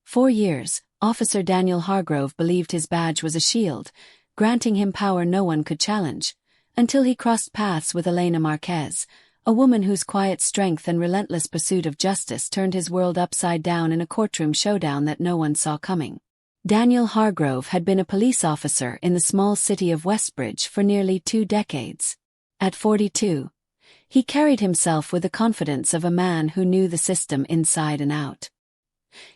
For years, Officer Daniel Hargrove believed his badge was a shield, granting him power no one could challenge, until he crossed paths with Elena Marquez, a woman whose quiet strength and relentless pursuit of justice turned his world upside down in a courtroom showdown that no one saw coming. Daniel Hargrove had been a police officer in the small city of Westbridge for nearly 2 decades. At 42, he carried himself with the confidence of a man who knew the system inside and out.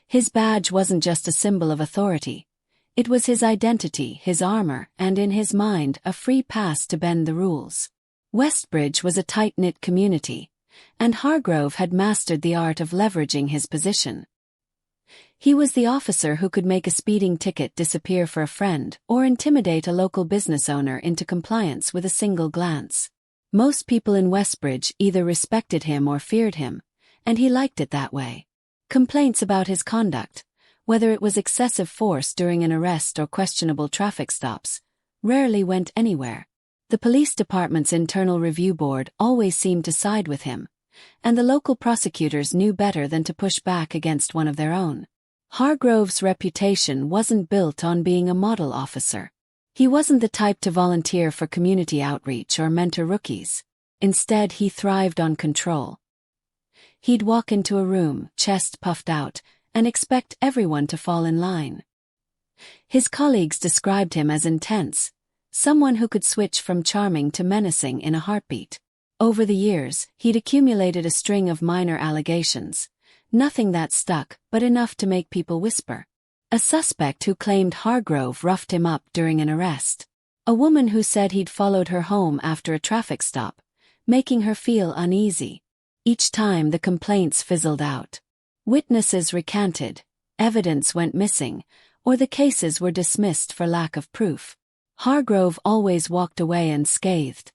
His badge wasn't just a symbol of authority. It was his identity, his armor, and in his mind, a free pass to bend the rules. Westbridge was a tight-knit community, and Hargrove had mastered the art of leveraging his position. He was the officer who could make a speeding ticket disappear for a friend or intimidate a local business owner into compliance with a single glance. Most people in Westbridge either respected him or feared him, and he liked it that way. Complaints about his conduct, whether it was excessive force during an arrest or questionable traffic stops, rarely went anywhere. The police department's internal review board always seemed to side with him, and the local prosecutors knew better than to push back against one of their own. Hargrove's reputation wasn't built on being a model officer. He wasn't the type to volunteer for community outreach or mentor rookies. Instead, he thrived on control. He'd walk into a room, chest puffed out, and expect everyone to fall in line. His colleagues described him as intense, someone who could switch from charming to menacing in a heartbeat. Over the years, he'd accumulated a string of minor allegations. Nothing that stuck, but enough to make people whisper. A suspect who claimed Hargrove roughed him up during an arrest. A woman who said he'd followed her home after a traffic stop, making her feel uneasy. Each time the complaints fizzled out. Witnesses recanted, evidence went missing, or the cases were dismissed for lack of proof. Hargrove always walked away unscathed,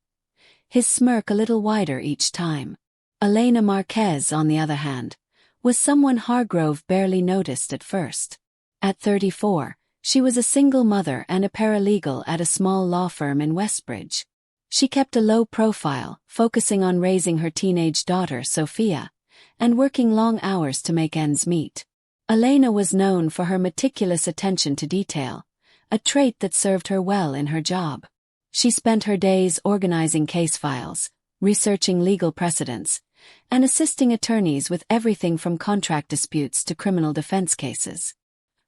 his smirk a little wider each time. Elena Marquez, on the other hand, was someone Hargrove barely noticed at first. At 34, she was a single mother and a paralegal at a small law firm in Westbridge. She kept a low profile, focusing on raising her teenage daughter, Sophia, and working long hours to make ends meet. Elena was known for her meticulous attention to detail, a trait that served her well in her job. She spent her days organizing case files, researching legal precedents, and assisting attorneys with everything from contract disputes to criminal defense cases.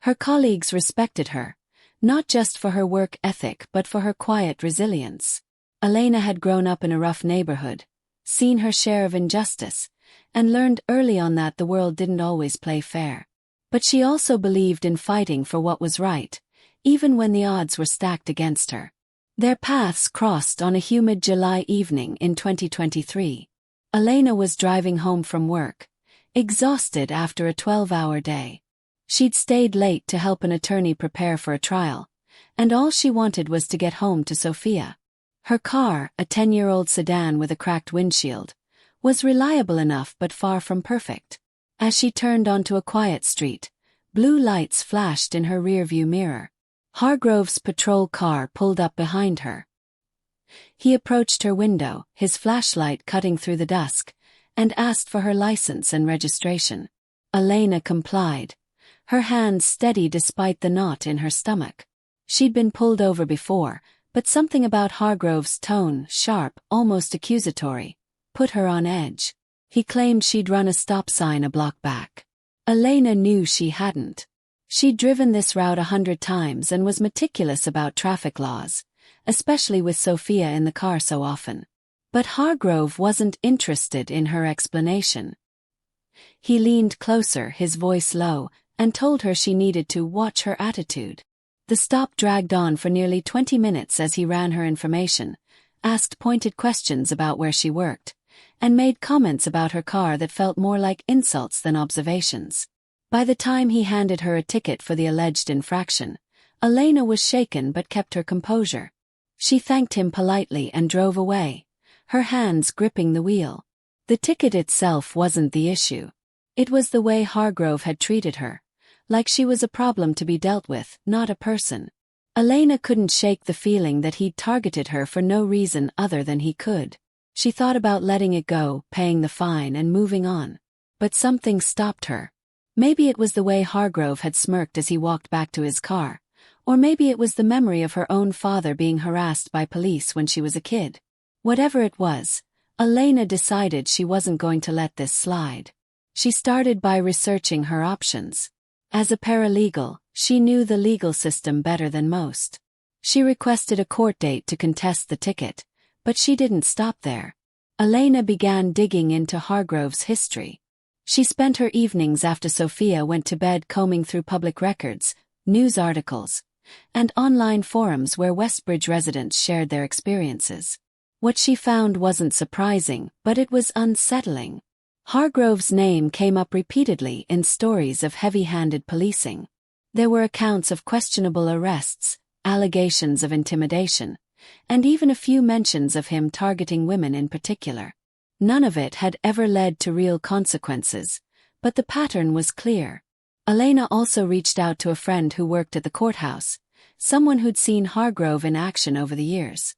Her colleagues respected her, not just for her work ethic but for her quiet resilience. Elena had grown up in a rough neighborhood, seen her share of injustice, and learned early on that the world didn't always play fair. But she also believed in fighting for what was right, even when the odds were stacked against her. Their paths crossed on a humid July evening in 2023. Elena was driving home from work, exhausted after a 12-hour day. She'd stayed late to help an attorney prepare for a trial, and all she wanted was to get home to Sophia. Her car, a 10-year-old sedan with a cracked windshield, was reliable enough but far from perfect. As she turned onto a quiet street, blue lights flashed in her rearview mirror. Hargrove's patrol car pulled up behind her. He approached her window, his flashlight cutting through the dusk, and asked for her license and registration. Elena complied, her hands steady despite the knot in her stomach. She'd been pulled over before, but something about Hargrove's tone, sharp, almost accusatory, put her on edge. He claimed she'd run a stop sign a block back. Elena knew she hadn't. She'd driven this route 100 times and was meticulous about traffic laws, especially with Sophia in the car so often. But Hargrove wasn't interested in her explanation. He leaned closer, his voice low, and told her she needed to watch her attitude. The stop dragged on for nearly 20 minutes as he ran her information, asked pointed questions about where she worked, and made comments about her car that felt more like insults than observations. By the time he handed her a ticket for the alleged infraction, Elena was shaken but kept her composure. She thanked him politely and drove away, her hands gripping the wheel. The ticket itself wasn't the issue. It was the way Hargrove had treated her, like she was a problem to be dealt with, not a person. Elena couldn't shake the feeling that he'd targeted her for no reason other than he could. She thought about letting it go, paying the fine and moving on. But something stopped her. Maybe it was the way Hargrove had smirked as he walked back to his car, or maybe it was the memory of her own father being harassed by police when she was a kid. Whatever it was, Elena decided she wasn't going to let this slide. She started by researching her options. As a paralegal, she knew the legal system better than most. She requested a court date to contest the ticket, but she didn't stop there. Elena began digging into Hargrove's history. She spent her evenings after Sophia went to bed combing through public records, news articles, and online forums where Westbridge residents shared their experiences. What she found wasn't surprising, but it was unsettling. Hargrove's name came up repeatedly in stories of heavy-handed policing. There were accounts of questionable arrests, allegations of intimidation, and even a few mentions of him targeting women in particular. None of it had ever led to real consequences, but the pattern was clear. Elena also reached out to a friend who worked at the courthouse, someone who'd seen Hargrove in action over the years.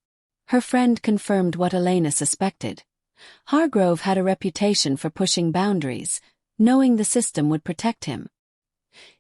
Her friend confirmed what Elena suspected. Hargrove had a reputation for pushing boundaries, knowing the system would protect him.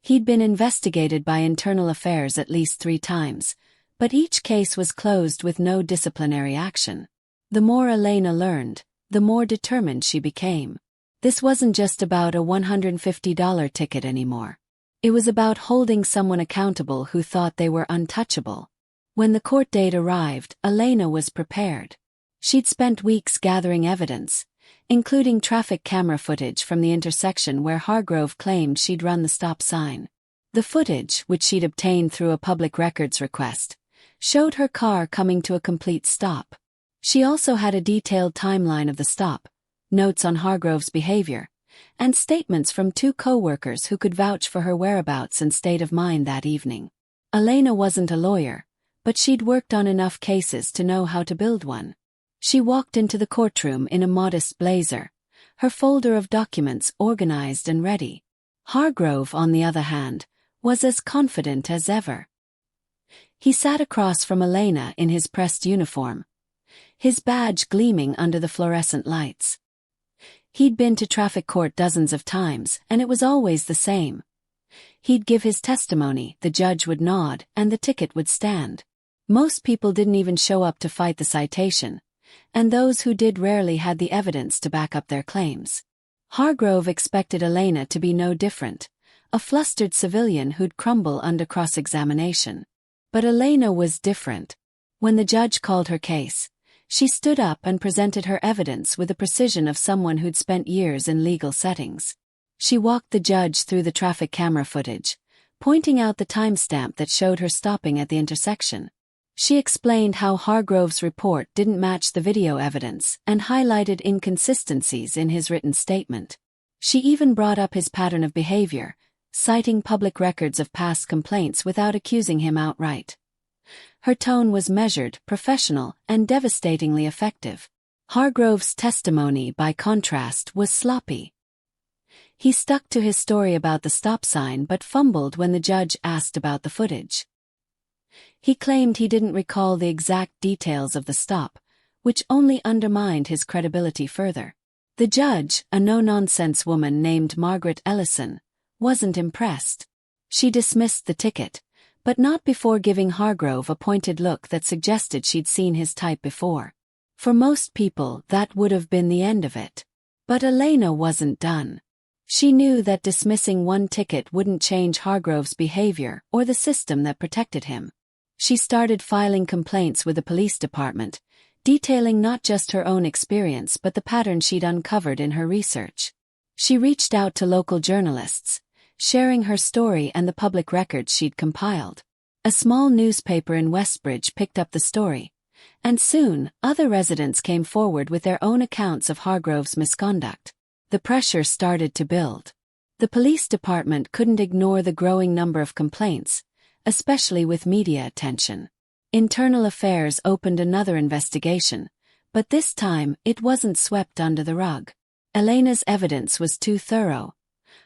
He'd been investigated by Internal Affairs at least 3 times, but each case was closed with no disciplinary action. The more Elena learned, the more determined she became. This wasn't just about a $150 ticket anymore. It was about holding someone accountable who thought they were untouchable. When the court date arrived, Elena was prepared. She'd spent weeks gathering evidence, including traffic camera footage from the intersection where Hargrove claimed she'd run the stop sign. The footage, which she'd obtained through a public records request, showed her car coming to a complete stop. She also had a detailed timeline of the stop, notes on Hargrove's behavior, and statements from 2 co-workers who could vouch for her whereabouts and state of mind that evening. Elena wasn't a lawyer, but she'd worked on enough cases to know how to build one. She walked into the courtroom in a modest blazer, her folder of documents organized and ready. Hargrove, on the other hand, was as confident as ever. He sat across from Elena in his pressed uniform, his badge gleaming under the fluorescent lights. He'd been to traffic court dozens of times, and it was always the same. He'd give his testimony, the judge would nod, and the ticket would stand. Most people didn't even show up to fight the citation, and those who did rarely had the evidence to back up their claims. Hargrove expected Elena to be no different, a flustered civilian who'd crumble under cross-examination. But Elena was different. When the judge called her case, she stood up and presented her evidence with the precision of someone who'd spent years in legal settings. She walked the judge through the traffic camera footage, pointing out the timestamp that showed her stopping at the intersection. She explained how Hargrove's report didn't match the video evidence and highlighted inconsistencies in his written statement. She even brought up his pattern of behavior, citing public records of past complaints without accusing him outright. Her tone was measured, professional, and devastatingly effective. Hargrove's testimony, by contrast, was sloppy. He stuck to his story about the stop sign but fumbled when the judge asked about the footage. He claimed he didn't recall the exact details of the stop, which only undermined his credibility further. The judge, a no-nonsense woman named Margaret Ellison, wasn't impressed. She dismissed the ticket, but not before giving Hargrove a pointed look that suggested she'd seen his type before. For most people, that would have been the end of it. But Elena wasn't done. She knew that dismissing one ticket wouldn't change Hargrove's behavior or the system that protected him. She started filing complaints with the police department, detailing not just her own experience but the pattern she'd uncovered in her research. She reached out to local journalists, sharing her story and the public records she'd compiled. A small newspaper in Westbridge picked up the story, and soon, other residents came forward with their own accounts of Hargrove's misconduct. The pressure started to build. The police department couldn't ignore the growing number of complaints, especially with media attention. Internal Affairs opened another investigation, but this time it wasn't swept under the rug. Elena's evidence was too thorough,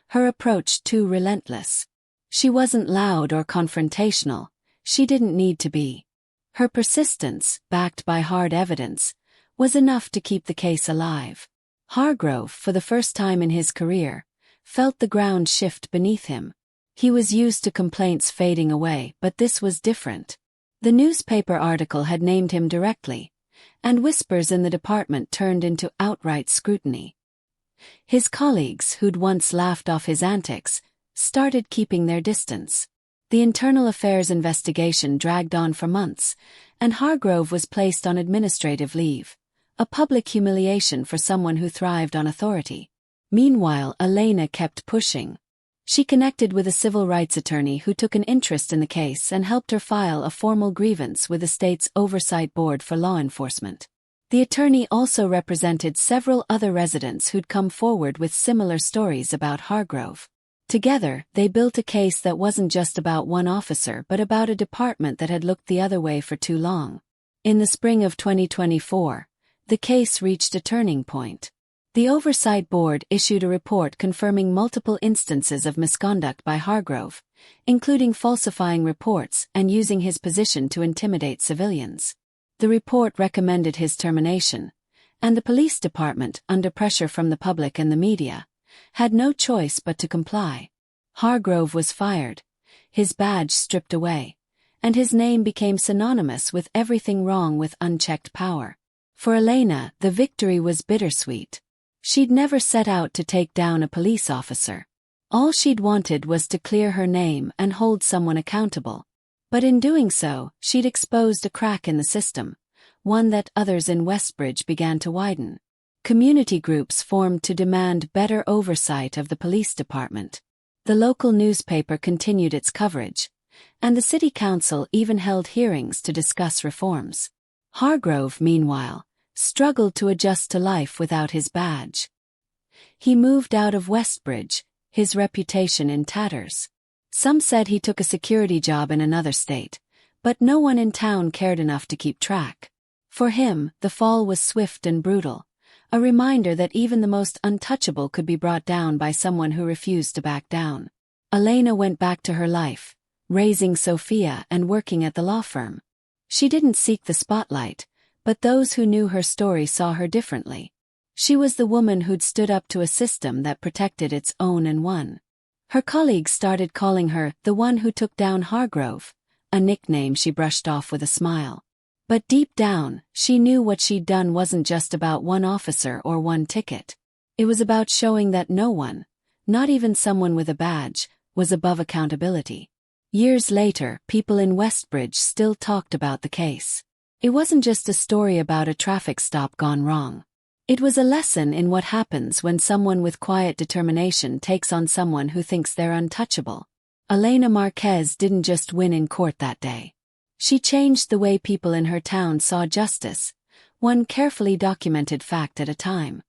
her approach too relentless. She wasn't loud or confrontational, she didn't need to be. Her persistence, backed by hard evidence, was enough to keep the case alive. Hargrove, for the first time in his career, felt the ground shift beneath him. He was used to complaints fading away, but this was different. The newspaper article had named him directly, and whispers in the department turned into outright scrutiny. His colleagues, who'd once laughed off his antics, started keeping their distance. The internal affairs investigation dragged on for months, and Hargrove was placed on administrative leave, a public humiliation for someone who thrived on authority. Meanwhile, Elena kept pushing. She connected with a civil rights attorney who took an interest in the case and helped her file a formal grievance with the state's Oversight Board for Law Enforcement. The attorney also represented several other residents who'd come forward with similar stories about Hargrove. Together, they built a case that wasn't just about one officer but about a department that had looked the other way for too long. In the spring of 2024, the case reached a turning point. The Oversight Board issued a report confirming multiple instances of misconduct by Hargrove, including falsifying reports and using his position to intimidate civilians. The report recommended his termination, and the police department, under pressure from the public and the media, had no choice but to comply. Hargrove was fired, his badge stripped away, and his name became synonymous with everything wrong with unchecked power. For Elena, the victory was bittersweet. She'd never set out to take down a police officer. All she'd wanted was to clear her name and hold someone accountable. But in doing so, she'd exposed a crack in the system, one that others in Westbridge began to widen. Community groups formed to demand better oversight of the police department. The local newspaper continued its coverage, and the city council even held hearings to discuss reforms. Hargrove, meanwhile, struggled to adjust to life without his badge. He moved out of Westbridge, his reputation in tatters. Some said he took a security job in another state, but no one in town cared enough to keep track. For him, the fall was swift and brutal, a reminder that even the most untouchable could be brought down by someone who refused to back down. Elena went back to her life, raising Sophia and working at the law firm. She didn't seek the spotlight, but those who knew her story saw her differently. She was the woman who'd stood up to a system that protected its own and won. Her colleagues started calling her the one who took down Hargrove, a nickname she brushed off with a smile. But deep down, she knew what she'd done wasn't just about one officer or one ticket. It was about showing that no one, not even someone with a badge, was above accountability. Years later, people in Westbridge still talked about the case. It wasn't just a story about a traffic stop gone wrong. It was a lesson in what happens when someone with quiet determination takes on someone who thinks they're untouchable. Elena Marquez didn't just win in court that day. She changed the way people in her town saw justice, one carefully documented fact at a time.